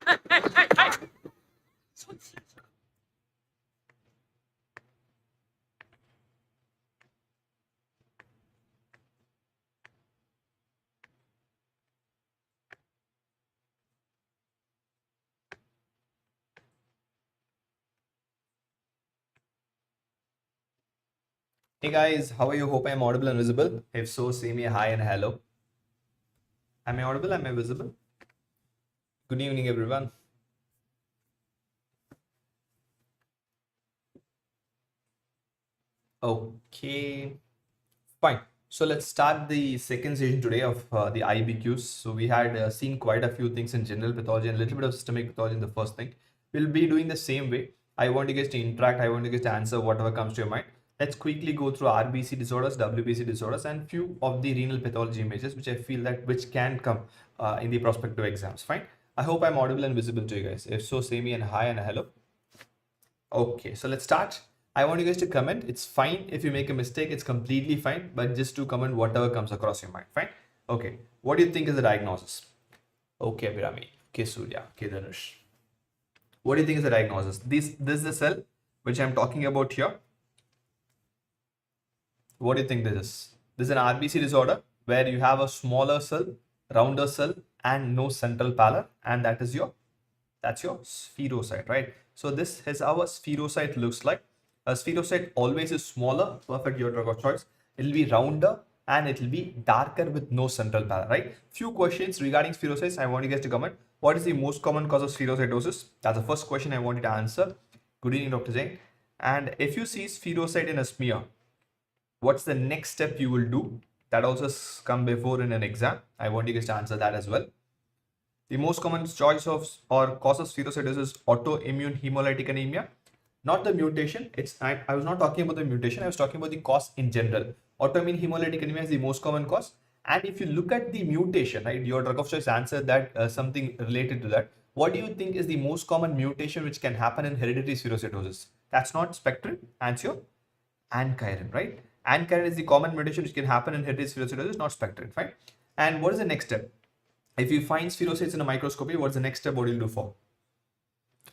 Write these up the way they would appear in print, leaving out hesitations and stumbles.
Hey guys, how are you? Hope I'm audible and visible. If so, say me hi and hello. Am I audible? Am I visible? Good evening, everyone. Okay, fine. So let's start the second session today of the IBQs. So we had seen quite a few things in general pathology and a little bit of systemic pathology in the first thing. We'll be doing the same way. I want you guys to interact. I want you guys to answer whatever comes to your mind. Let's quickly go through RBC disorders, WBC disorders, and few of the renal pathology images, which I feel that which can come in the prospective exams. Fine. I hope I'm audible and visible to you guys. If so, say me and hi and hello. Okay, so let's start. I want you guys to comment. It's fine if you make a mistake, it's completely fine, but just to comment whatever comes across your mind. Fine. Okay, what do you think is the diagnosis? Okay, Abhirami. Okay, Surya. Okay, Dhanush. What do you think is the diagnosis? This is the cell which I'm talking about here. What do you think this is? This is an RBC disorder where you have a smaller cell, rounder cell, and no central pallor, and that's your spherocyte, right? So this is how a spherocyte looks like. A spherocyte always is smaller, perfect, your drug of choice. It'll be rounder and it'll be darker with no central pallor, right? Few questions regarding spherocytes. I want you guys to comment. What is the most common cause of spherocytosis? That's the first question I want you to answer. Good evening, Dr. Jain. And if you see spherocyte in a smear, what's the next step you will do? That also come before in an exam. I want you guys to answer that as well. The most common choice of or cause of spherocytosis is autoimmune hemolytic anemia. Not the mutation. I was not talking about the mutation. I was talking about the cause in general. Autoimmune hemolytic anemia is the most common cause. And if you look at the mutation, right, your drug of choice answered that something related to that. What do you think is the most common mutation which can happen in hereditary spherocytosis? That's not spectrin. Answer 𝐴NKRN, right? 𝐴NKRN is the common mutation which can happen in hereditary spherocytosis, not spectrin, right? And what is the next step? If you find spherocytes in a microscopy, what's the next step? What will you do for?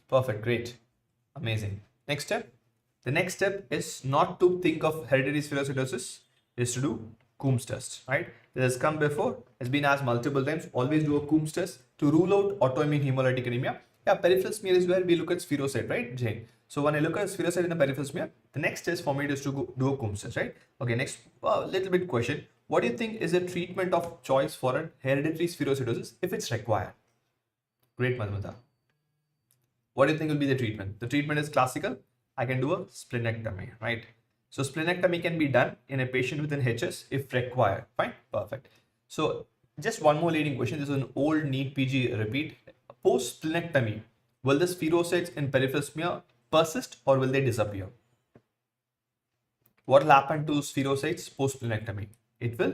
Perfect, great, amazing. Next step. The next step is not to think of hereditary spherocytosis, is to do Coombs test, right? This has come before, has been asked multiple times. Always do a Coombs test to rule out autoimmune hemolytic anemia. Yeah, peripheral smear is where we look at spherocyte, right, Jane? So when I look at spherocyte in a peripheral smear, the next test for me is to do a Coombs test, right? Okay, next, little bit question. What do you think is the treatment of choice for a hereditary spherocytosis if it's required? Great, Madhumita. What do you think will be the treatment? The treatment is classical. I can do a splenectomy, right? So splenectomy can be done in a patient with an HS if required. Fine, perfect. So just one more leading question. This is an old NEET PG repeat. Post splenectomy, will the spherocytes in peripheral smear persist or will they disappear? What will happen to spherocytes post splenectomy? It will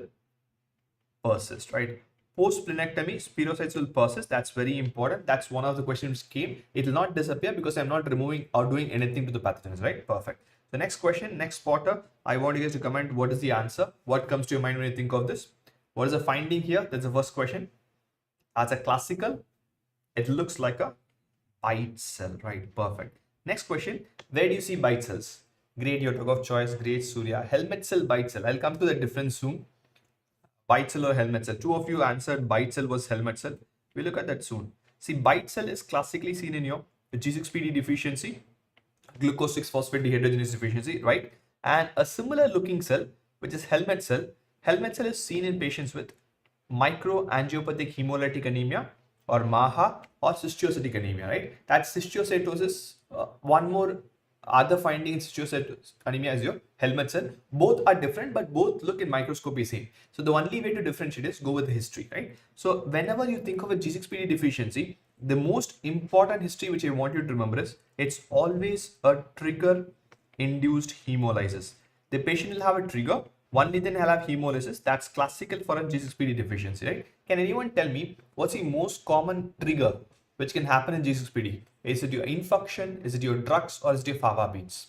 persist, right? Post splenectomy, spherocytes will persist. That's very important. That's one of the questions which came. It will not disappear because I'm not removing or doing anything to the pathogens, right? Perfect. The next question, next spotter, I want you guys to comment what is the answer. What comes to your mind when you think of this? What is the finding here? That's the first question. As a classical, it looks like a bite cell, right? Perfect. Next question, where do you see bite cells? Great, your drug of choice, great, Surya. Helmet cell, bite cell. I'll come to the difference soon. Bite cell or helmet cell. Two of you answered bite cell was helmet cell. We'll look at that soon. See, bite cell is classically seen in your G6PD deficiency, glucose 6-phosphate dehydrogenase deficiency, right? And a similar looking cell, which is helmet cell. Helmet cell is seen in patients with microangiopathic hemolytic anemia or MAHA or cystocytic anemia, right? That's cystocytosis. One more other finding in cystocytic anemia is your helmet cell. Both are different, but both look in microscopy same. So the only way to differentiate is go with the history, right? So whenever you think of a G6PD deficiency, the most important history which I want you to remember is it's always a trigger induced hemolysis. The patient will have a trigger, only then he'll have hemolysis. That's classical for a G6PD deficiency, right? Can anyone tell me what's the most common trigger which can happen in G6PD? Is it your infection? Is it your drugs? Or is it your fava beans?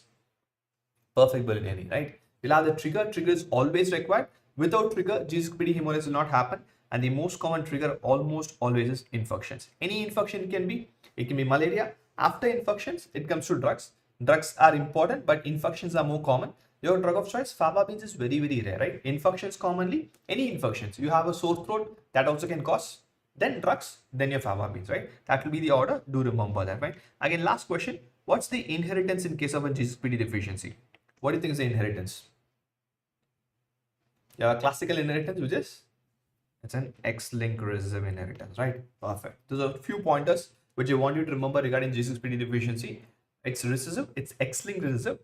Perfect, Bellini, right? You'll have the trigger. Trigger is always required. Without trigger, G6PD hemolysis will not happen. and the most common trigger almost always is infections. Any infection can be, it can be malaria. After infections, it comes to drugs. Drugs are important, but infections are more common. Your drug of choice, faba beans, is very, very rare, right? Infections commonly, any infections. You have a sore throat, that also can cause. Then drugs, then your faba beans, right? That will be the order. Do remember that, right? Again, last question. What's the inheritance in case of a G6PD deficiency? What do you think is the inheritance? Yeah, classical inheritance, which is, it's an X-linked recessive inheritance, right? Perfect. Those are a few pointers which I want you to remember regarding G6PD deficiency. It's recessive, it's X-linked recessive.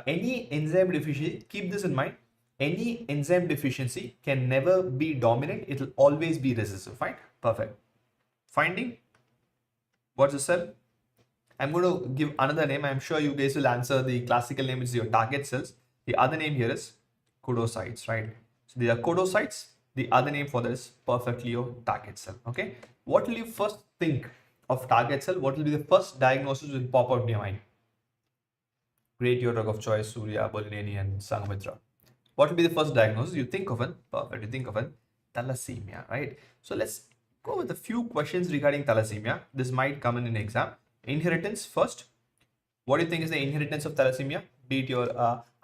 Any enzyme deficiency, keep this in mind. Any enzyme deficiency can never be dominant. It will always be recessive, fine? Perfect. Finding, what's the cell? I'm going to give another name. I'm sure you guys will answer the classical name, which is your target cells. The other name here is podocytes, right? So they are podocytes. The other name for that is perfectly your target cell. Okay. What will you first think of target cell? What will be the first diagnosis will pop out in your mind? Great, your drug of choice, Surya, Bolini, and Sangamitra. What will be the first diagnosis? You think of an, perfect, you think of an thalassemia, right? So let's go with a few questions regarding thalassemia. This might come in an exam. Inheritance first. What do you think is the inheritance of thalassemia? Be it your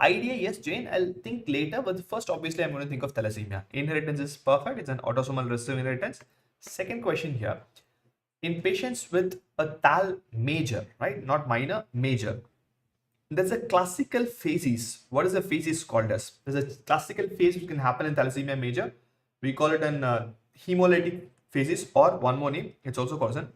idea, yes, Jane, I'll think later, but first, obviously, I'm going to think of thalassemia. Inheritance is perfect. It's an autosomal recessive inheritance. Second question here. In patients with a thal major, right? Not minor, major. There's a classical phases. What is the phases called as? There's a classical phase which can happen in thalassemia major. We call it an hemolytic phases, or one more name, it's also called an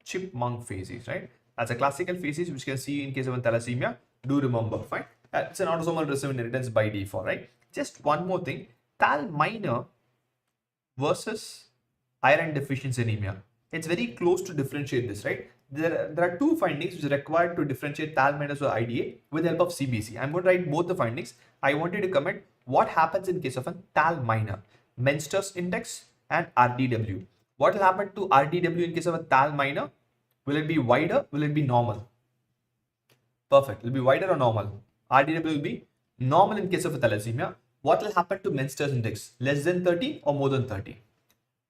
chipmunk phases, right? That's a classical phases which you can see in case of a thalassemia. Do remember, fine? It's an autosomal recessive inheritance by default, right? Just one more thing, thal minor versus iron deficiency anemia. It's very close to differentiate this, right? There are two findings which are required to differentiate thal minor or IDA with the help of CBC. I'm going to write both the findings. I want you to comment what happens in case of a thal minor, Menster's index and RDW. What will happen to RDW in case of a thal minor? Will it be wider? Will it be normal? Perfect. It will be wider or normal? RDW will be normal in case of a thalassemia. What will happen to Menster's index? Less than 30 or more than 30?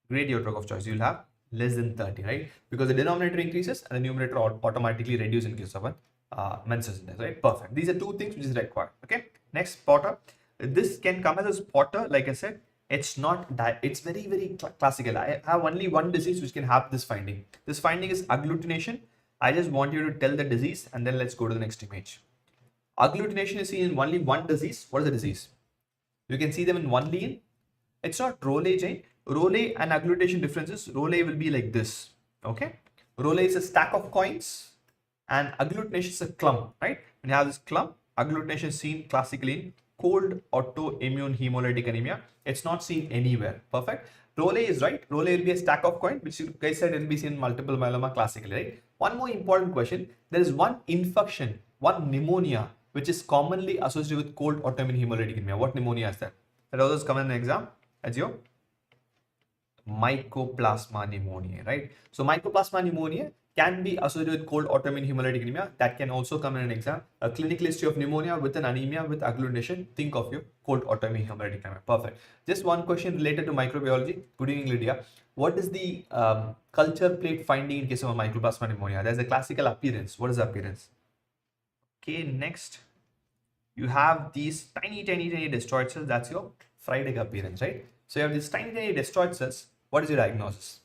Great, your drug of choice. You'll have less than 30, right? Because the denominator increases and the numerator automatically reduces in case of a Menster's index, right? Perfect. These are two things which is required. Okay. Next, Potter. This can come as a Potter, like I said. It's not that, it's very, very classical. I have only one disease which can have this finding. This finding is agglutination. I just want you to tell the disease and then let's go to the next image. Agglutination is seen in only one disease. What is the disease? You can see them in one lean. It's not Rowley, Jane. Rowley and agglutination differences. Rowley will be like this. Okay. Rowley is a stack of coins and agglutination is a clump, right? When you have this clump, agglutination is seen classically in cold autoimmune hemolytic anemia. It's not seen anywhere. Perfect. Rowley is right. Rowley will be a stack of coin, which you guys said it will be seen in multiple myeloma classically, right? One more important question. There is one infection, one pneumonia, which is commonly associated with cold autoimmune hemolytic anemia. What pneumonia is that? That always come in an exam as your Mycoplasma pneumonia, right? So Mycoplasma pneumonia can be associated with cold autoimmune hemolytic anemia. That can also come in an exam. A clinical history of pneumonia with an anemia with agglutination. Think of your cold autoimmune hemolytic anemia. Perfect. Just one question related to microbiology. Good evening, Lydia. What is the culture plate finding in case of a Mycoplasma pneumonia? There's a classical appearance. What is the appearance? Okay, next. You have these tiny destroyed cells. That's your fried egg appearance, right? So you have these tiny destroyed cells. What is your diagnosis?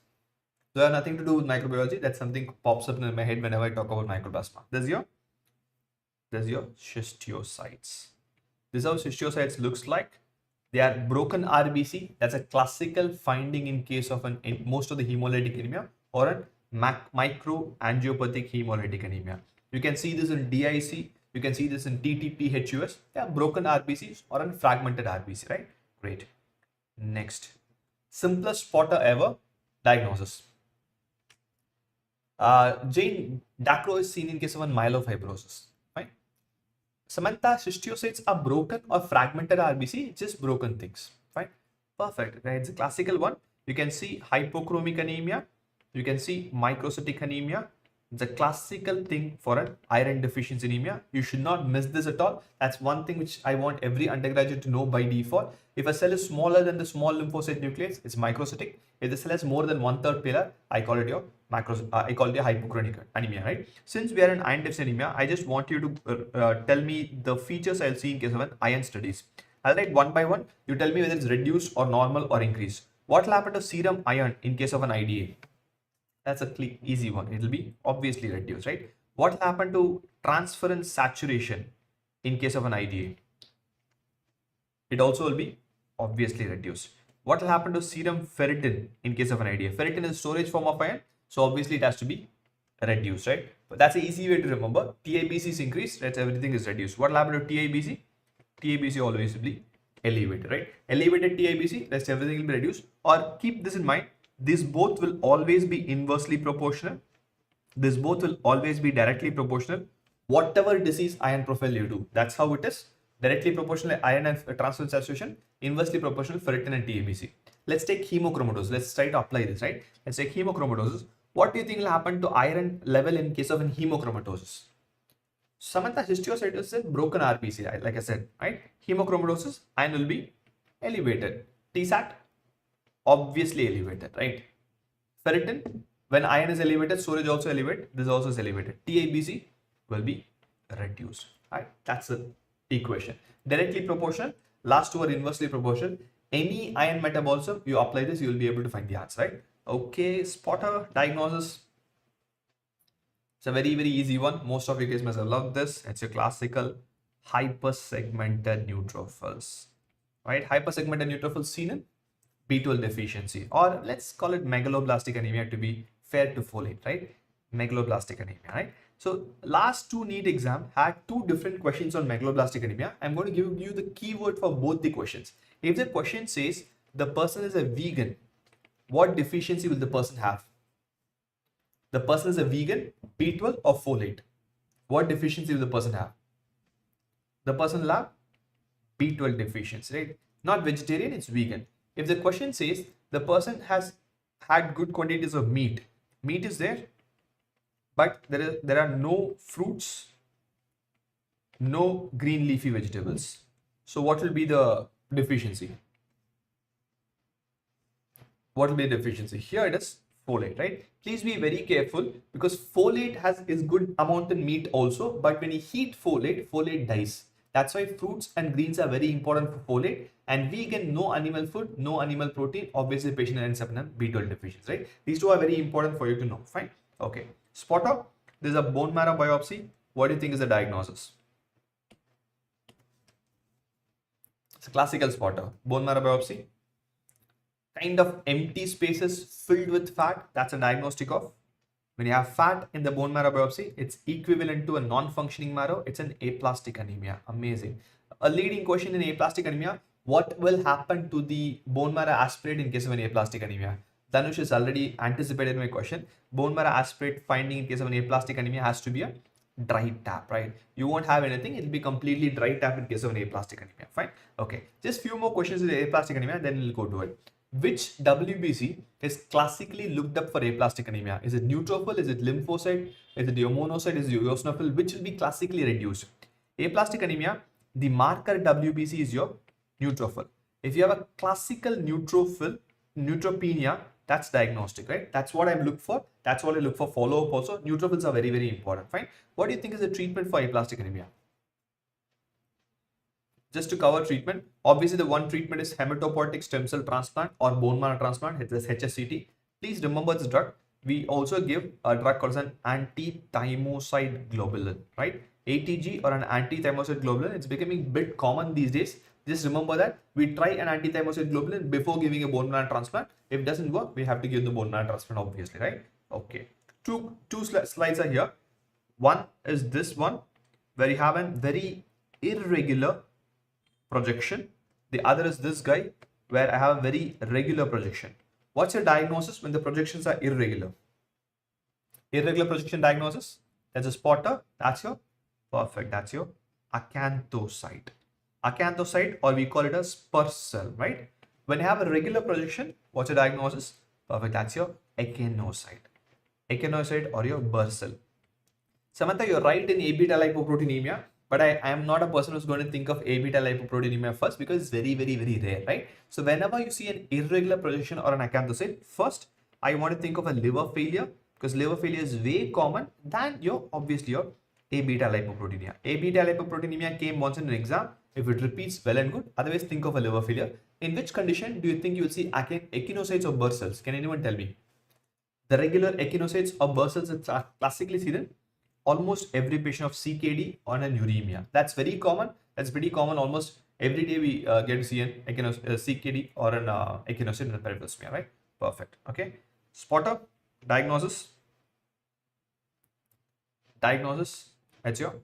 They have nothing to do with microbiology. That's something pops up in my head whenever I talk about mycoplasma. There's your schistocytes. This is how schistocytes looks like. They are broken RBC. That's a classical finding in case of in most of the hemolytic anemia or a microangiopathic hemolytic anemia. You can see this in DIC. You can see this in TTP-HUS. They are broken RBCs or a fragmented RBC, right? Great. Next. Simplest spotter ever, diagnosis. Jane, Dacro is seen in case of a myelofibrosis, right? Samantha, schistocytes are broken or fragmented RBC, just broken things, right? Perfect, right? It's a classical one. You can see hypochromic anemia. You can see microcytic anemia. It's a classical thing for an iron deficiency anemia. You should not miss this at all. That's one thing which I want every undergraduate to know by default. If a cell is smaller than the small lymphocyte nucleus, it's microcytic. If the cell has more than 1/3 pillar, I call it your I call it a hypochronic anemia, right? Since we are in iron deficiency anemia, I just want you to tell me the features I'll see in case of an iron studies. I'll write one by one. You tell me whether it's reduced or normal or increased. What will happen to serum iron in case of an IDA? That's a easy one. It will be obviously reduced, right? What will happen to transference saturation in case of an IDA? It also will be obviously reduced. What will happen to serum ferritin in case of an IDA? Ferritin is storage form of iron, so obviously it has to be reduced, right? But that's an easy way to remember. TIBC is increased, that's everything is reduced. What will happen to TIBC? TIBC always will be elevated, right? Elevated TIBC, rest everything will be reduced. Or keep this in mind, these both will always be inversely proportional. This both will always be directly proportional. Whatever disease iron profile you do, that's how it is. Directly proportional iron and transference saturation, inversely proportional ferritin and TIBC. Let's take hemochromatosis. Let's try to apply this, right? Let's take hemochromatosis. What do you think will happen to iron level in case of an hemochromatosis? Samantha, histiocytes is a broken RBC, like I said, right? Hemochromatosis, iron will be elevated. TSAT, obviously elevated, right? Ferritin, when iron is elevated, storage also elevated, this also is elevated. TIBC will be reduced, right? That's the equation. Directly proportional, last two are inversely proportional. Any iron metabolism, you apply this, you will be able to find the answer, right? Okay, spotter diagnosis. It's a very, very easy one. Most of you guys must have loved this. It's your classical hypersegmented neutrophils, right? Hypersegmented neutrophils seen in B12 deficiency, or let's call it megaloblastic anemia to be fair to folate, right? Megaloblastic anemia, right? So last two NEET exam had two different questions on megaloblastic anemia. I'm going to give you the keyword for both the questions. If the question says the person is a vegan, what deficiency will the person have? The person is a vegan, B12 or folate. What deficiency will the person have? The person will have B12 deficiency, right? Not vegetarian, it's vegan. If the question says the person has had good quantities of meat, meat is there, but there are no fruits, no green leafy vegetables. So what will be the deficiency? What will be the deficiency? Here it is folate, right? Please be very careful because folate is good amount in meat also, but when you heat folate, folate dies. That's why fruits and greens are very important for folate. And vegan, no animal food, no animal protein. Obviously, the patient ends up in a B12 deficiency, right? These two are very important for you to know. Fine. Okay. Spotter. This is a bone marrow biopsy. What do you think is the diagnosis? It's a classical spotter. Bone marrow biopsy. Kind of empty spaces filled with fat. That's a diagnostic of. When you have fat in the bone marrow biopsy, it's equivalent to a non-functioning marrow. It's an aplastic anemia. Amazing. A leading question in aplastic anemia, what will happen to the bone marrow aspirate in case of an aplastic anemia? Dhanush has already anticipated my question. Bone marrow aspirate finding in case of an aplastic anemia has to be a dry tap, right? You won't have anything. It'll be completely dry tap in case of an aplastic anemia. Fine. Okay. Just few more questions in aplastic anemia, then we'll go to it. Which WBC is classically looked up for aplastic anemia? Is it neutrophil? Is it lymphocyte? Is it monocyte? Is it eosinophil? Which will be classically reduced? Aplastic anemia, the marker WBC is your neutrophil. If you have a classical neutrophil, neutropenia, that's diagnostic, right? That's what I look for. That's what I look for follow-up also. Neutrophils are very, very important. Fine. What do you think is the treatment for aplastic anemia? Just to cover treatment, obviously the one treatment is hematopoietic stem cell transplant or bone marrow transplant, it's HSCT. Please remember this drug. We also give a drug called an anti-thymocyte globulin, right? ATG or an anti-thymocyte globulin, it's becoming a bit common these days. Just remember that we try an anti-thymocyte globulin before giving a bone marrow transplant. If it doesn't work, we have to give the bone marrow transplant, obviously, right? Okay. Two slides are here. One is this one, where you have a very irregular projection. The other is this guy, where I have a very regular projection. What's your diagnosis when the projections are irregular? Irregular projection diagnosis. That's a spotter. That's your perfect. That's your acanthocyte. Acanthocyte, or we call it a spur cell, right? When you have a regular projection, what's your diagnosis? Perfect. That's your echinocyte. echinocyte or your Burr cell. Samantha, you're right in A beta lipoproteinemia, but I am not a person who's going to think of A beta lipoproteinemia first because it's very, very, very rare, right? So whenever you see an irregular projection or an acanthocyte, first I want to think of a liver failure because liver failure is way common than your obviously your A beta lipoproteinemia. A beta lipoproteinemia came once in an exam. If it repeats, well and good. Otherwise, think of a liver failure. In which condition do you think you will see echinocytes or Burr cells? Can anyone tell me? The regular echinocytes or Burr cells are classically seen in almost every patient of CKD or an uremia. That's very common. That's pretty common. Almost every day we get to see an CKD or an echinocyte in the peripheral smear, right? Perfect. Okay. Spotter, diagnosis. That's your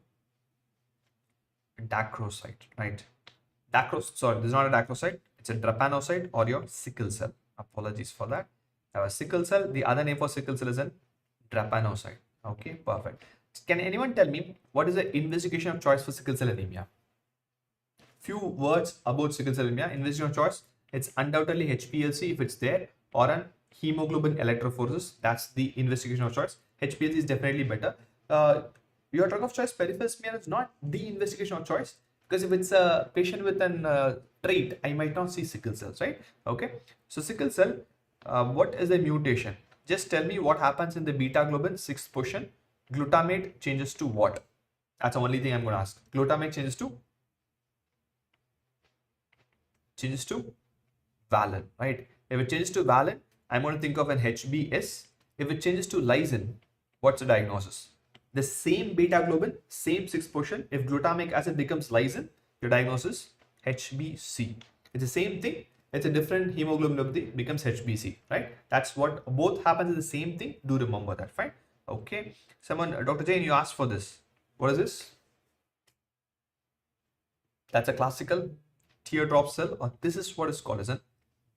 dacrocyte, right? Sorry, this is not a dacrocyte. It's a drepanocyte or your sickle cell. Apologies for that. I have a sickle cell. The other name for sickle cell is a drepanocyte. Okay, perfect. Can anyone tell me what is the investigation of choice for sickle cell anemia? Few words about sickle cell anemia. Investigation of choice, it's undoubtedly HPLC if it's there, or an hemoglobin electrophoresis. That's the investigation of choice. HPLC is definitely better. Your drug of choice, peripheral smear, is not the investigation of choice because if it's a patient with an trait, I might not see sickle cells, right? Okay. So sickle cell, what is the mutation? Just tell me what happens in the beta globin 6th position. Glutamate changes to what? That's the only thing I'm going to ask. Glutamate changes to valine, right? If it changes to valine, I'm going to think of an HBS. If it changes to lysine, what's the diagnosis? The same beta globin, same 6th position. If glutamic acid becomes lysine, your diagnosis HBC. It's the same thing. It's a different hemoglobinopathy, becomes HBC, right? That's what both happens in the same thing. Do remember that, fine? Okay. Someone, Dr. Jain, you asked for this. What is this? That's a classical teardrop cell, or this is what is called as an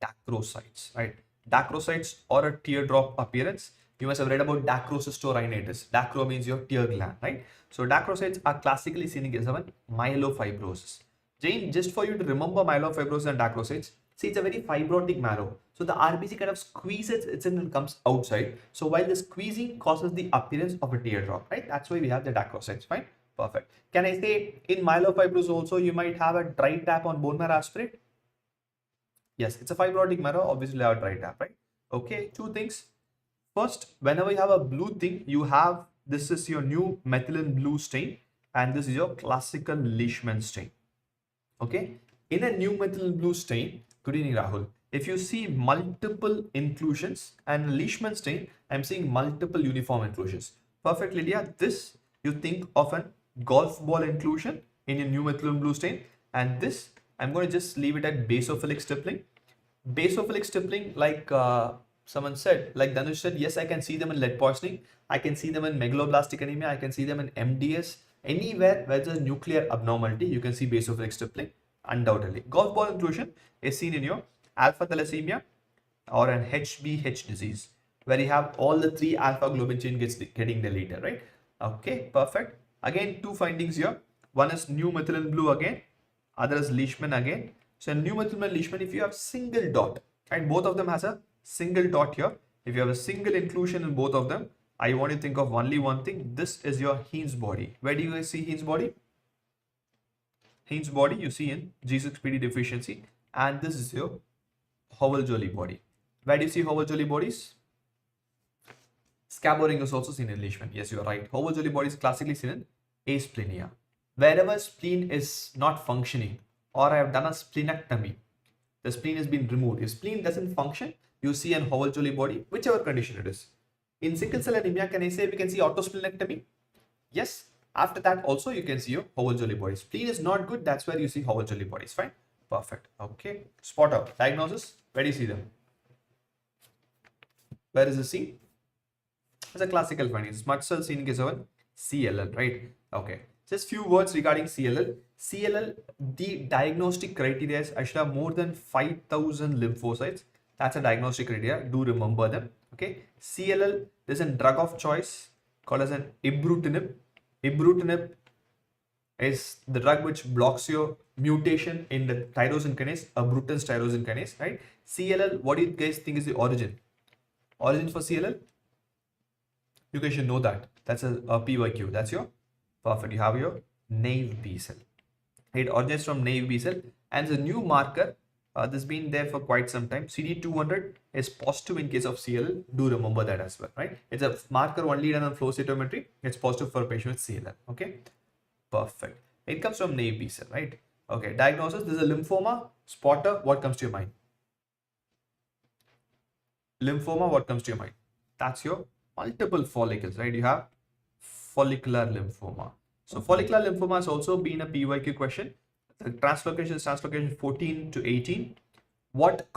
dacrocytes, right? Dacrocytes or a teardrop appearance. You must have read about dacrocystorhinitis. Dacro means your tear gland, right? So dacrocytes are classically seen in case of myelofibrosis. Jain, just for you to remember myelofibrosis and dacrocytes, see, it's a very fibrotic marrow. So the RBC kind of squeezes itself and comes outside. So while the squeezing causes the appearance of a teardrop, right? That's why we have the dacrocytes, fine? Perfect. Can I say in myelofibrosis also you might have a dry tap on bone marrow aspirate? Yes, it's a fibrotic marrow, obviously you have a dry tap, right? Okay, two things. First, whenever you have a blue thing, you have, this is your new methylene blue stain and this is your classical Leishman stain. Okay, in a new methylene blue stain, good evening Rahul, if you see multiple inclusions and Leishman stain, I'm seeing multiple uniform inclusions. Perfect, Lydia. This you think of a golf ball inclusion in your new methylene blue stain, and this I'm going to just leave it at basophilic stippling. Basophilic stippling, like someone said, like Dhanush said, yes, I can see them in lead poisoning. I can see them in megaloblastic anemia. I can see them in MDS. Anywhere where there's a nuclear abnormality, you can see basophilic stippling, undoubtedly. Golf ball inclusion is seen in your alpha thalassemia or an HBH disease, where you have all the 3 alpha globin chain getting deleted, right? Okay, perfect. Again, 2 findings here. One is new methylene blue again, other is Leishman again. So new methylene Leishman, if you have single dot, and both of them has a single dot here, if you have a single inclusion in both of them, I want you to think of only one thing. This is your Heinz body. Where do you guys see Heinz body? Heinz body you see in G6PD deficiency, and this is your Howell-Jolly body. Where do you see Howell-Jolly bodies? Scabbering is also seen in Leishman. Yes, you are right. Howell-Jolly body is classically seen in asplenia. Wherever spleen is not functioning, or I have done a splenectomy, the spleen has been removed. If spleen doesn't function, you see an Howell-Jolly body, whichever condition it is. In sickle cell anemia, can I say we can see autosplenectomy? Yes. After that also you can see your Howell-Jolly bodies. Spleen is not good, that's where you see Howell-Jolly bodies. Fine. Perfect. Okay. Spot out. Diagnosis. Where do you see them? Where is the seen? It's a classical finding. Smudge cell seen in case of CLL, right? Okay. Just few words regarding CLL. CLL, the diagnostic criteria is I should have more than 5,000 lymphocytes. That's a diagnostic criteria. Do remember them. Okay. CLL, there's a drug of choice called as an ibrutinib. Ibrutinib is the drug which blocks your mutation in the tyrosine kinase, abrutans tyrosine kinase, right? CLL, what do you guys think is the origin? Origin for CLL? You guys should know that. That's a PYQ. That's your perfect. You have your naive B cell. It originates from naive B cell and the new marker. This has been there for quite some time. CD200 is positive in case of CLL. Do remember that as well, right? It's a marker only done on flow cytometry. It's positive for a patient with CLL. Okay, perfect. It comes from naive B cell, right? Okay, diagnosis. This is a lymphoma. Spotter. What comes to your mind? Lymphoma. What comes to your mind? That's your multiple follicles, right? You have follicular lymphoma. So follicular lymphoma has also been a PYQ question. The translocation is translocation 14 to 18. What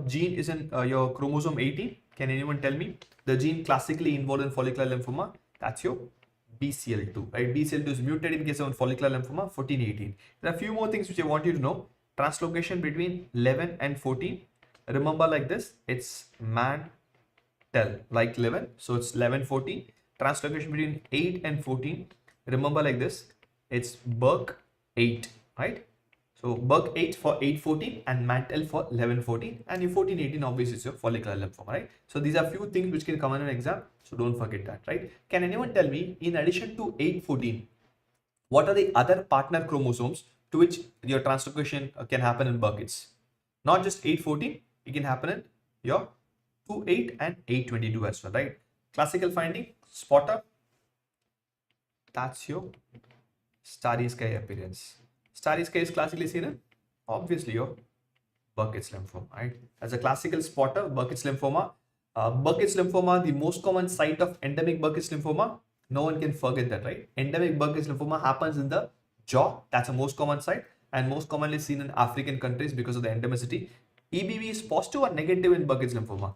gene is in your chromosome 18? Can anyone tell me? The gene classically involved in follicular lymphoma, that's your BCL2, right? BCL2 is mutated in case of follicular lymphoma 14, 18. There are a few more things which I want you to know. Translocation between 11 and 14. Remember like this, it's mantle like 11, so it's 11, 14. Translocation between 8 and 14. Remember like this, it's Burkitt, right? So Burkitt for 814 and mantle for 1114, and your 1418 obviously is your follicular lymphoma, right? So these are few things which can come in an exam, so don't forget that, right? Can anyone tell me, in addition to 814, what are the other partner chromosomes to which your translocation can happen in Burkitt's? Not just 814, it can happen in your 28 and 822 as well, right? Classical finding, spotter, that's your starry sky appearance. Starry sky is classically seen in obviously your Burkitt's lymphoma, right? As a classical spotter, Burkitt's lymphoma. Burkitt's lymphoma, the most common site of endemic Burkitt's lymphoma. No one can forget that, right? Endemic Burkitt's lymphoma happens in the jaw. That's the most common site and most commonly seen in African countries because of the endemicity. EBV is positive or negative in Burkitt's lymphoma?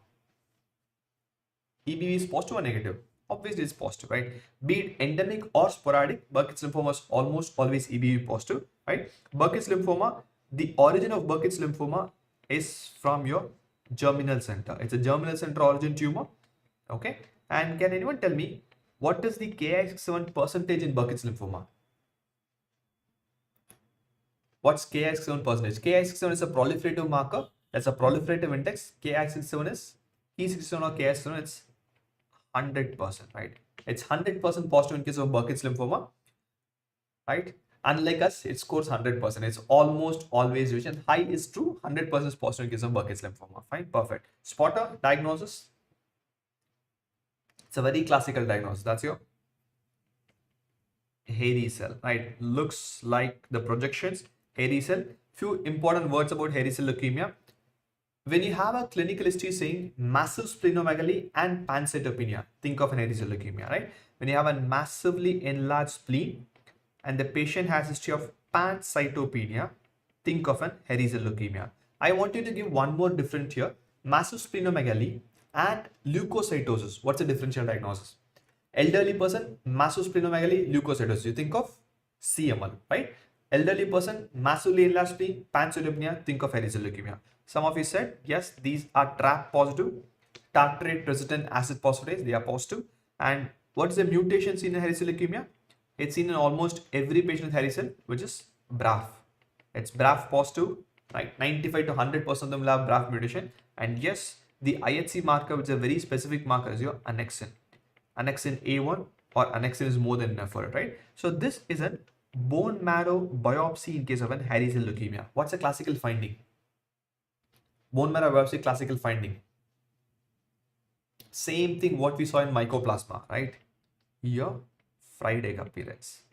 EBV is positive or negative? Obviously it's positive, right? Be it endemic or sporadic, Burkitt's lymphoma is almost always EBV positive, right? Burkitt's lymphoma, the origin of Burkitt's lymphoma is from your germinal center. It's a germinal center origin tumor, okay? And can anyone tell me what is the Ki67 percentage in Burkitt's lymphoma? What's Ki67 percentage? Ki67 is a proliferative marker. That's a proliferative index. Ki67 is Ki67 or Ki67. It's 100%, right? It's 100% positive in case of Burkitt's lymphoma, right? Unlike us, it scores 100%. It's almost always division. High is true, 100% is positive in case of Burkitt's lymphoma. Fine, perfect. Spotter, diagnosis. It's a very classical diagnosis. That's your hairy cell, right? Looks like the projections, hairy cell. Few important words about hairy cell leukemia. When you have a clinical history saying massive splenomegaly and pancytopenia, think of an hairy cell leukemia, right? When you have a massively enlarged spleen and the patient has history of pancytopenia, think of an hairy cell leukemia. I want you to give one more different here. Massive splenomegaly and leukocytosis. What's the differential diagnosis? Elderly person, massive splenomegaly, leukocytosis. You think of CML, right? Elderly person, massively enlarged spleen, pancytopenia, think of hairy cell leukemia. Some of you said, yes, these are TRAP positive, tartrate resistant acid phosphatase, they are positive. And what is the mutation seen in hairy cell leukemia? It's seen in almost every patient with hairy cell, which is BRAF. It's BRAF positive, right? 95 to 100% of them will have BRAF mutation. And yes, the IHC marker, which is a very specific marker, is your annexin. Annexin A1 or annexin is more than enough for it, right? So this is a bone marrow biopsy in case of an hairy cell leukemia. What's the classical finding? Bone marrow biopsy classical finding. Same thing what we saw in mycoplasma, right? Here, fried egg appearance.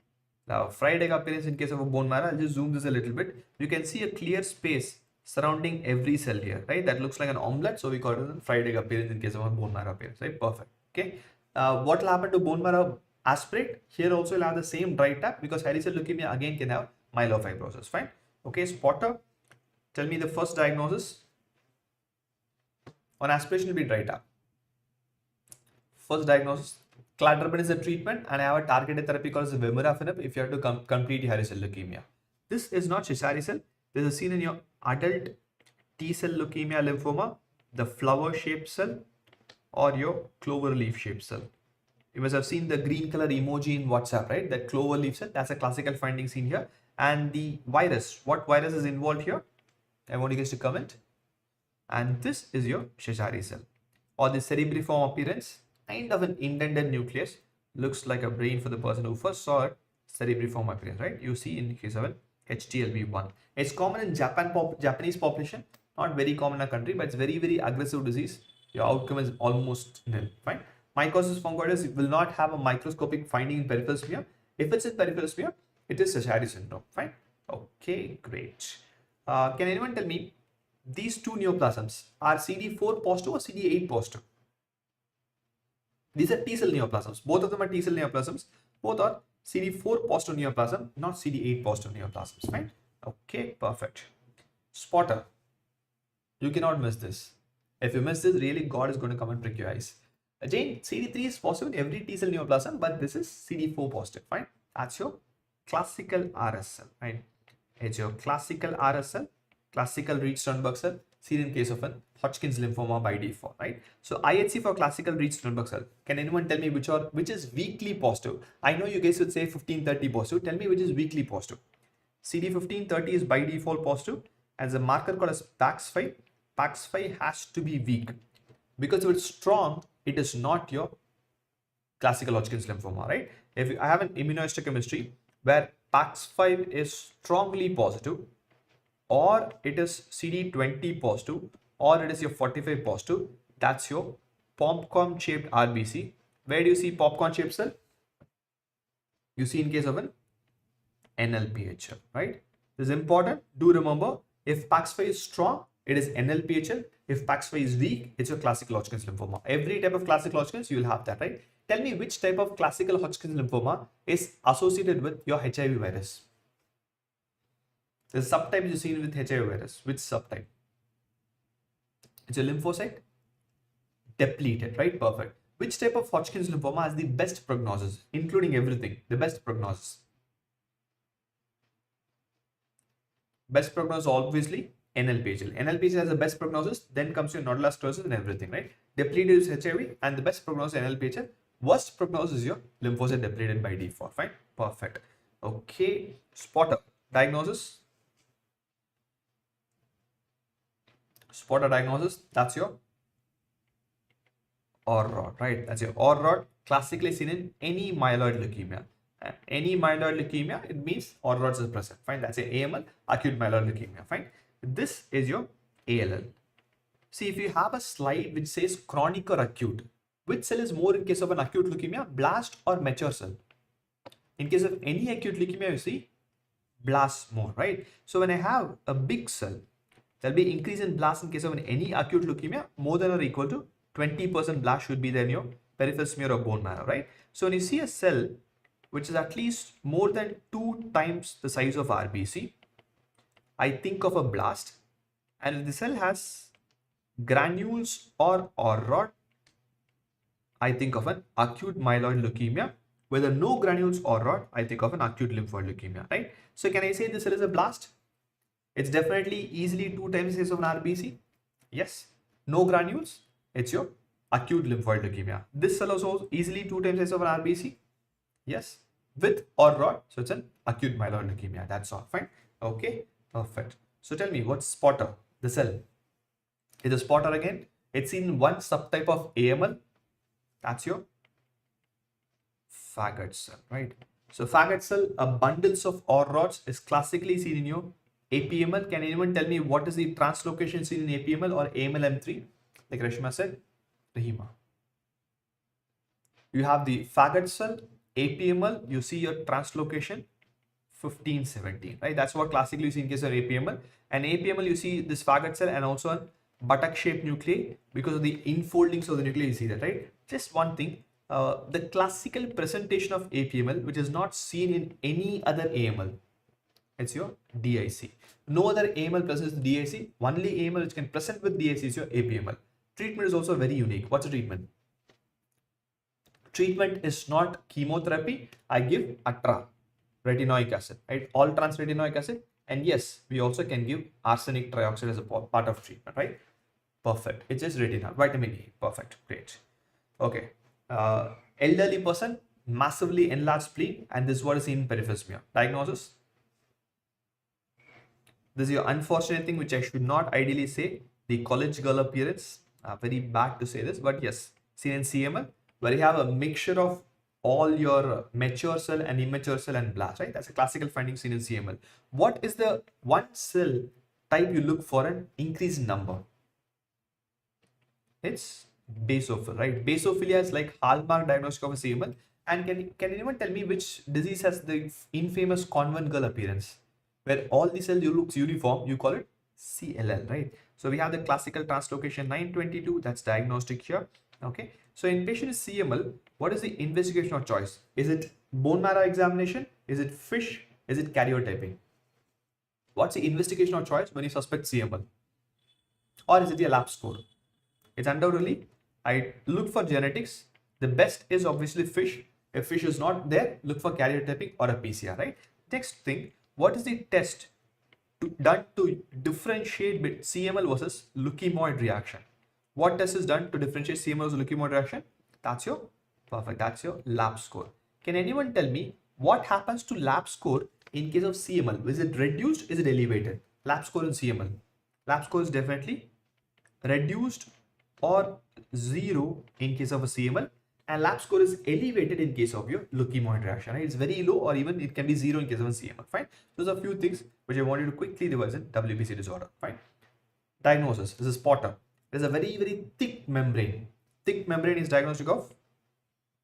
Now, fried egg appearance in case of a bone marrow, I'll just zoom this a little bit. You can see a clear space surrounding every cell here, right? That looks like an omelette, so we call it a fried egg appearance in case of a bone marrow appearance, right? Perfect. Okay. What will happen to bone marrow aspirate? Here also you'll have the same dry tap because hairy cell leukemia again can have myelofibrosis. Fine. Okay, spotter. Tell me the first diagnosis. On aspiration will be dry tap. First diagnosis, cladribine is a treatment and I have a targeted therapy called as vemurafenib if you have to complete hairy cell leukemia. This is not Sézary cell. This is seen in your adult T cell leukemia lymphoma, the flower shaped cell or your clover leaf shaped cell. You must have seen the green color emoji in WhatsApp, right? That clover leaf cell, that's a classical finding seen here. And the virus, what virus is involved here? I want you guys to comment. And this is your Sézary cell or the cerebriform appearance. kind of an indented nucleus. Looks like a brain for the person who first saw it. Cerebriform appearance, right? You see in case of an HTLV1. It's common in Japanese population, not very common in our country, but it's very, very aggressive disease. Your outcome is almost nil, fine. Mycosis fungoides will not have a microscopic finding in peripheral smear. If it's in peripheral smear, it is Sécharie syndrome, fine. Okay, great. Can anyone tell me these two neoplasms are CD4 positive or CD8 positive? These are T cell neoplasms. Both of them are T cell neoplasms. Both are CD4 positive neoplasm, not CD8 positive neoplasms, fine. Okay, perfect. Spotter. You cannot miss this. If you miss this, really God is going to come and prick your eyes. Again, CD3 is positive in every T cell neoplasm, but this is CD4 positive, fine. That's your classical RS cell, right? It's your classical RS cell, classical Reed-Sternberg cell, seen in case of a Hodgkin's lymphoma by default, right? So IHC for classical Reed-Sternberg cell. Can anyone tell me which is weakly positive? I know you guys would say 1530 positive. Tell me which is weakly positive. CD1530 is by default positive, as a marker called as PAX5. PAX5 has to be weak because if it's strong, it is not your classical Hodgkin's lymphoma, right? If I have an immunohistochemistry where PAX5 is strongly positive, or it is CD20 positive, or it is your 45 positive, that's your popcorn shaped RBC. Where do you see popcorn shaped cell? You see in case of an NLPHL, right? This is important. Do remember, if PAX5 is strong, it is NLPHL. If PAX5 is weak, it's your classical Hodgkin's lymphoma. Every type of classical Hodgkin's, you will have that, right? Tell me which type of classical Hodgkin's lymphoma is associated with your HIV virus. The subtype you see with HIV virus. Which subtype? It's a lymphocyte depleted, right? Perfect. Which type of Hodgkin's lymphoma has the best prognosis, including everything? The best prognosis. Best prognosis obviously NLPHL. NLPHL has the best prognosis, then comes your nodular sclerosis and everything, right? Depleted is HIV, and the best prognosis NLPHL. Worst prognosis is your lymphocyte depleted by default, fine? Perfect. Okay, spotter. Diagnosis. Spotter diagnosis, that's your OR rod, right? That's your OR rod, classically seen in any myeloid leukemia. Any myeloid leukemia, it means OR rods is present, fine? That's your AML, acute myeloid leukemia, fine? This is your ALL. See, if you have a slide which says chronic or acute, which cell is more in case of an acute leukemia, blast or mature cell? In case of any acute leukemia, you see blast more, right? So when I have a big cell, there'll be increase in blast in case of any acute leukemia, more than or equal to 20% blast should be there in your peripheral smear or bone marrow, right? So when you see a cell which is at least more than 2 times the size of RBC, I think of a blast. And if the cell has granules or rod, I think of an acute myeloid leukemia. Whether no granules or rod, I think of an acute lymphoid leukemia, right? So can I say this cell is a blast? It's definitely easily 2 times the size of an RBC. Yes. No granules, it's your acute lymphoid leukemia. This cell is also easily 2 times the size of an RBC. Yes. With or rod, so it's an acute myeloid leukemia. That's all, fine. Okay, perfect. So tell me, what's spotter? The cell is a spotter again. It's in one subtype of AML. That's your Faggot cell, right? So Faggot cell, a bundles of OR rods, is classically seen in your APML. Can anyone tell me what is the translocation seen in APML or AML-M3? Like Rashma said, Rahima. You have the Faggot cell, APML, you see your translocation 15, 17, right? That's what classically you see in case of APML. And APML, you see this Faggot cell and also a buttock-shaped nuclei because of the infoldings of the nuclei, you see that, right? Just one thing, the classical presentation of APML, which is not seen in any other AML, it's your DIC. No other AML presents the DIC. Only AML which can present with DIC is your APML. Treatment is also very unique. What's the treatment? Treatment is not chemotherapy. I give ATRA, retinoic acid, right? All trans retinoic acid. And yes, we also can give arsenic trioxide as a part of treatment, right? Perfect. It's just retinol, vitamin E. Perfect. Great. Okay. Elderly person, massively enlarged spleen, and this is what is seen in peripheral smear. Diagnosis. This is your unfortunate thing, which I should not ideally say. The college girl appearance. Very bad to say this, but yes, seen in CML. where you have a mixture of all your mature cell and immature cell and blast, right? That's a classical finding seen in CML. What is the one cell type you look for an increased number? It's basophil, right? Basophilia is like hallmark diagnostic of a CML. And can anyone tell me which disease has the infamous convent girl appearance, where all the cells looks uniform? You call it CLL, right? So we have the classical translocation 922. That's diagnostic here. Okay. So in patient with CML, what is the investigation of choice? Is it bone marrow examination? Is it FISH? Is it karyotyping? What's the investigation of choice when you suspect CML? Or is it a lab score? It's undoubtedly, I look for genetics. The best is obviously FISH. If FISH is not there, look for karyotyping or a PCR, right? Next thing, what is the test done to differentiate between CML versus leukemia reaction? What test is done to differentiate CML versus leukemia reaction? That's your perfect. That's your lab score. Can anyone tell me what happens to lab score in case of CML? Is it reduced? Is it elevated? Lab score in CML. Lab score is definitely reduced or 0 in case of a CML, and lab score is elevated in case of your leukemia reaction, right? It's very low, or even it can be 0 in case of a CML. Fine. Those are a few things which I want you to quickly revise in WBC disorder. Fine. Diagnosis. This is spotter. There's a very, very thick membrane. Thick membrane is diagnostic of,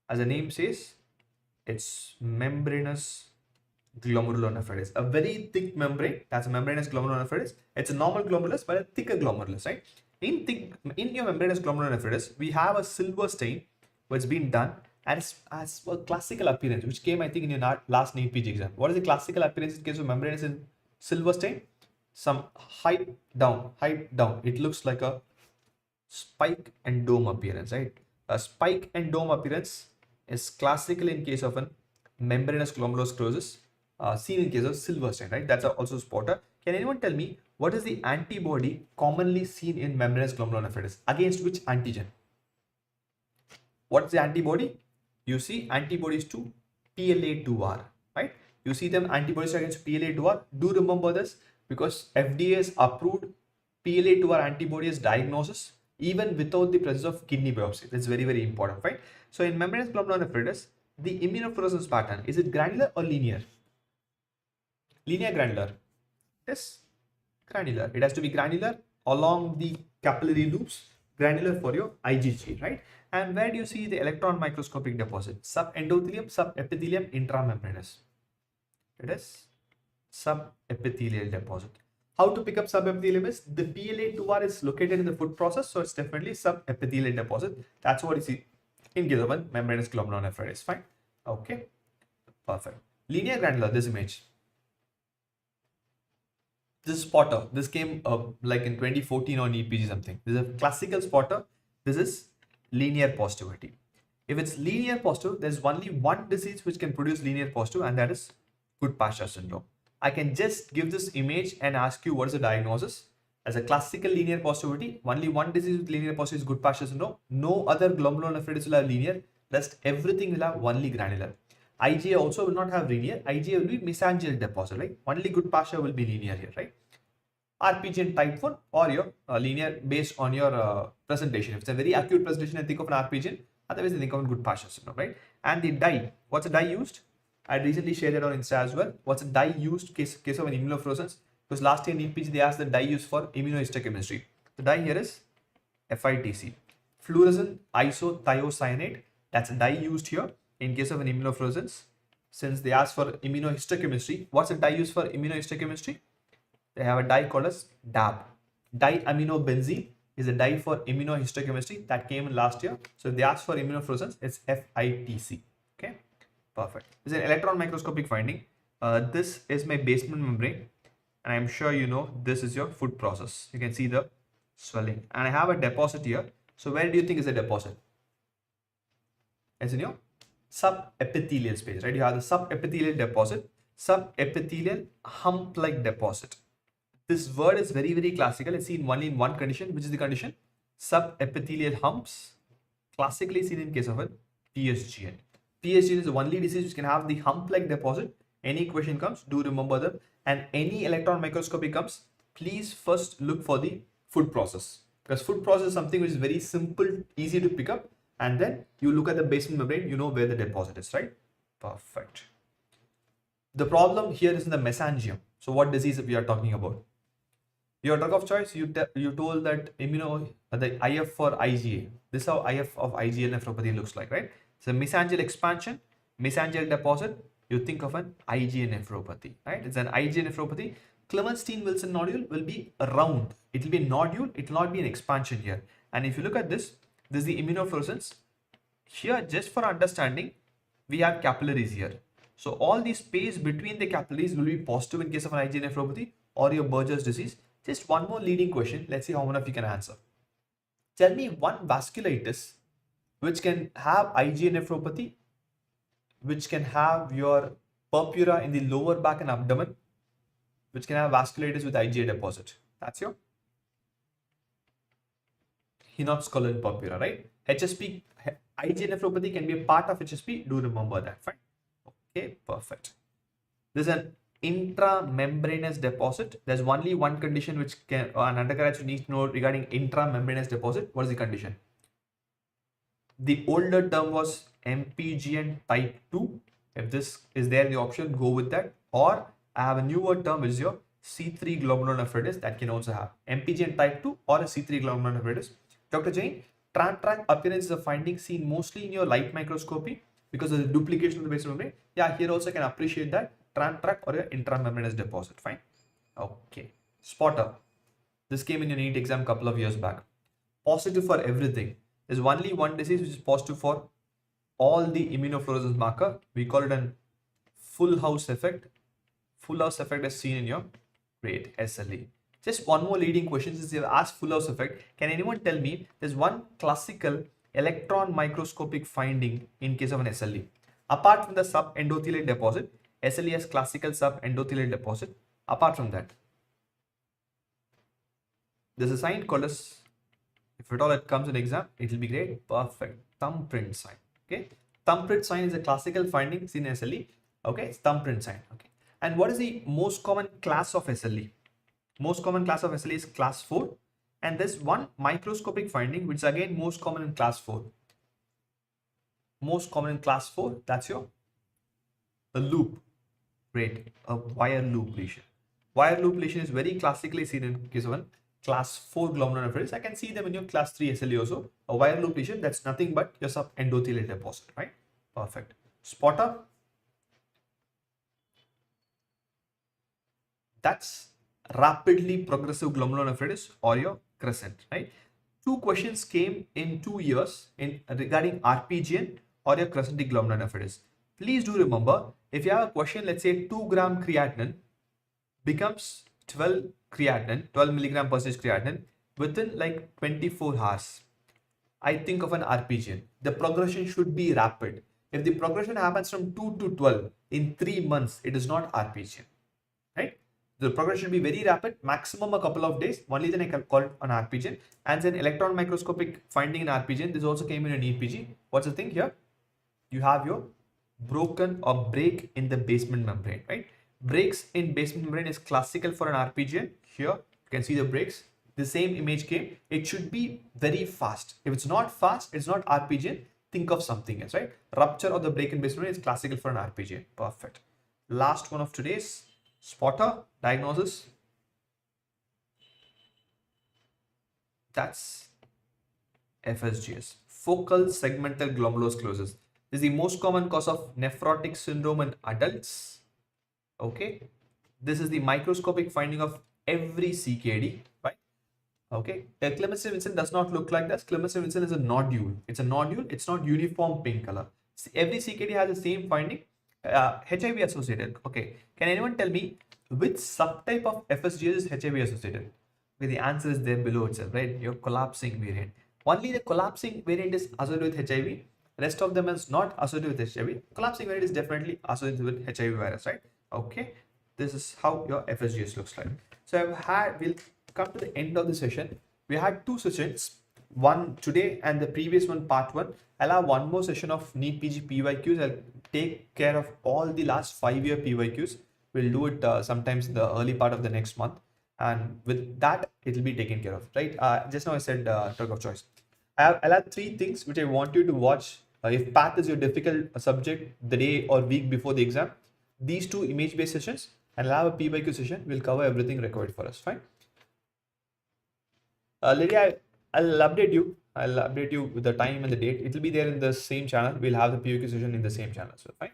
as the name says, it's membranous glomerulonephritis. A very thick membrane. That's a membranous glomerulonephritis. It's a normal glomerulus, but a thicker glomerulus, right? In your membranous glomerulonephritis, we have a silver stain which has been done as a classical appearance, which came, I think, in your last NEET PG exam. What is the classical appearance in case of membranous in silver stain? Some height down. It looks like a spike and dome appearance, right? A spike and dome appearance is classical in case of a membranous glomerulosclerosis, seen in case of silver stain, right? That's also spotter. Can anyone tell me what is the antibody commonly seen in membranous glomerulonephritis? Against which antigen? What's the antibody? You see antibodies to PLA2R, right? You see them antibodies against PLA2R. Do remember this, because FDA has approved PLA2R antibody as diagnosis even without the presence of kidney biopsy. That's very, very important, right? So in membranous glomerulonephritis, the immunofluorescence pattern, is it granular or linear? Linear, granular? Yes, granular. It has to be granular along the capillary loops, granular for your IgG, right? And where do you see the electron microscopic deposit? Subendothelium, subepithelium, intramembranous. It is subepithelial deposit. How to pick up subepithelium is the PLA2R is located in the food process, so it's definitely subepithelial deposit. That's what you see in case of a membranous glomerulonephritis. Fine. Okay. Perfect. Linear, granular, this image. This is spotter. This came like in 2014 or NEET PG something. This is a classical spotter. This is linear positivity. If it's linear positive, there's only one disease which can produce linear positive, and that is Goodpasture syndrome. I can just give this image and ask you what is the diagnosis. As a classical linear positivity, only one disease with linear positive is Goodpasture syndrome. No other glomerulonephritis will have linear. Rest everything will have only granular. IgA also will not have linear. IgA will be mesangial deposit, right? Only Goodpasture will be linear here, right? RPG in type 1 or your linear based on your presentation. If it's a very acute presentation, I think of an RPG. Otherwise, I think of a Goodpasture syndrome, right? And the dye. What's the dye used? I recently shared it on Insta as well. What's the dye used case of an immunofluorescence? Because last year in NEET PG, they asked the dye used for immunohistochemistry. The dye here is FITC. Fluorescent isothiocyanate. That's a dye used here in case of an immunofluorescence. Since they asked for immunohistochemistry, what's the dye used for immunohistochemistry? They have a dye called as DAB. Diaminobenzene is a dye for immunohistochemistry that came in last year. So if they asked for immunofluorescence, it's FITC. Okay, perfect. This is an electron microscopic finding. This is my basement membrane, and I'm sure you know this is your food process. You can see the swelling, and I have a deposit here. So where do you think is the deposit? It's in your subepithelial space, right? You have the subepithelial deposit, subepithelial hump-like deposit. This word is very, very classical. It's seen only in one condition, which is the condition subepithelial humps, classically seen in case of a PSGN. PSGN is the only disease which can have the hump-like deposit. Any question comes, do remember them. And any electron microscopy comes, please first look for the food process. Because food process is something which is very simple, easy to pick up. and then you look at the basement membrane, you know where the deposit is, right? Perfect. The problem here is in the mesangium. So what disease we are talking about? Your drug of choice, you told that the IF for IgA. This is how IF of IgA nephropathy looks like, right? So mesangial expansion, mesangial deposit, you think of an IgA nephropathy, right? It's an IgA nephropathy. Clemensstein-Wilson nodule will be round. It will be a nodule. It will not be an expansion here. And if you look at this is the immunofluorescence. Here, just for understanding, we have capillaries here. So all the space between the capillaries will be positive in case of an IgA nephropathy or your Buerger's disease. Just one more leading question. Let's see how many of you can answer. Tell me one vasculitis which can have IgA nephropathy, which can have your purpura in the lower back and abdomen, which can have vasculitis with IgA deposit. That's your Heinz-Colon purpura, right? HSP, IgA nephropathy can be a part of HSP. Do remember that, fine. Okay, perfect. There's an intramembranous deposit. There's only one condition which an undergraduate needs to know regarding intramembranous deposit. What is the condition? The older term was MPG and type 2. If this is there in the option, go with that. Or I have a newer term which is your C3 glomerulonephritis that can also have MPG and type 2 or a C3 glomerulonephritis. Dr. Jain, tran-track appearance is a finding seen mostly in your light microscopy because of the duplication of the basement membrane. Yeah, here also can appreciate that tran-track or your intramembranous deposit. Fine. Okay. Spotter. This came in your NEET exam couple of years back. Positive for everything. There's only one disease which is positive for all the immunofluorescence marker. We call it an full house effect. Full house effect is seen in your rate SLE. Just one more leading question since you have asked full house effect. Can anyone tell me there's one classical electron microscopic finding in case of an SLE? Apart from the subendothelial deposit, SLE has classical subendothelial deposit. Apart from that, there's a sign called as, if at all it comes in exam, it will be great. Perfect. Thumbprint sign. Okay. Thumbprint sign is a classical finding seen in SLE. Okay. It's thumbprint sign. Okay. And what is the most common class of SLE? Most common class of SLE is class 4. And there's one microscopic finding which is again most common in class 4. Most common in class 4, that's your a loop. Great. A wire loop lesion. Wire loop lesion is very classically seen in case of an class 4 glomerulonephritis. I can see them in your class 3 SLE also. A wire loop lesion, that's nothing but your subendothelial deposit, right? Perfect. Spotter. That's rapidly progressive glomerulonephritis or your crescent, right? 2 questions came in 2 years in regarding RPGN or your crescentic glomerulonephritis. Please do remember, if you have a question, let's say 2 gram creatinine becomes 12 creatinine, 12 milligram percentage creatinine within like 24 hours. I think of an RPGN. The progression should be rapid. If the progression happens from 2 to 12 in 3 months, it is not RPGN, right? The progression should be very rapid, maximum a couple of days. Only then I can call it an RPGN. And then electron microscopic finding in RPGN. This also came in a NEET PG. What's the thing here? You have your broken or break in the basement membrane, right? Breaks in basement membrane is classical for an RPGN. Here you can see the breaks. The same image came. It should be very fast. If it's not fast, it's not RPGN. Think of something else, right? Rupture of the break in basement membrane is classical for an RPGN. Perfect. Last one of today's spotter diagnosis. That's FSGS, focal segmental glomerulosclerosis. This is the most common cause of nephrotic syndrome in adults. Okay, this is the microscopic finding of every CKD, right? Okay, Clemensstein-Wilson does not look like this. Clemensstein-Wilson is a nodule. It's a nodule. It's not uniform pink color. Every CKD has the same finding. HIV associated. Okay, can anyone tell me which subtype of FSGS is HIV associated? Okay, the answer is there below itself, right? Your collapsing variant. Only the collapsing variant is associated with HIV. Rest of them is not associated with HIV. Collapsing variant is definitely associated with HIV virus, right? Okay, this is how your FSGS looks like. So we'll come to the end of the session. We had 2 sessions, one today and the previous one, part 1. I'll have one more session of NEET PG PYQs. I'll take care of all the last 5-year PYQs. We'll do it sometimes in the early part of the next month. And with that, it will be taken care of, right? Just now I said drug of choice. I'll have three things which I want you to watch. If path is your difficult subject the day or week before the exam, these two image-based sessions, and I'll have a P/Q session. We'll cover everything required for us. Fine. Lydia, I'll update you. I'll update you with the time and the date. It will be there in the same channel. We'll have the P/Q session in the same channel. So fine.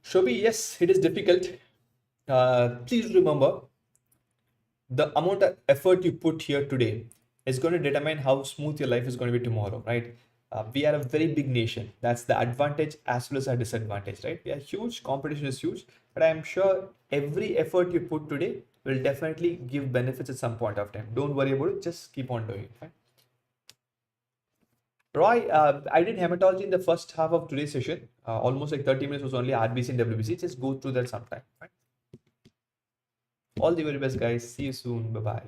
Shobi, yes, it is difficult. Please remember, the amount of effort you put here today is going to determine how smooth your life is going to be tomorrow, right? We are a very big nation. That's the advantage as well as our disadvantage, right? We are huge, competition is huge, but I'm sure every effort you put today will definitely give benefits at some point of time. Don't worry about it, just keep on doing it. Fine. Roy, I did hematology in the first half of today's session. Almost like 30 minutes was only RBC and WBC. Just go through that sometime. Fine. All the very best, guys. See you soon. Bye bye.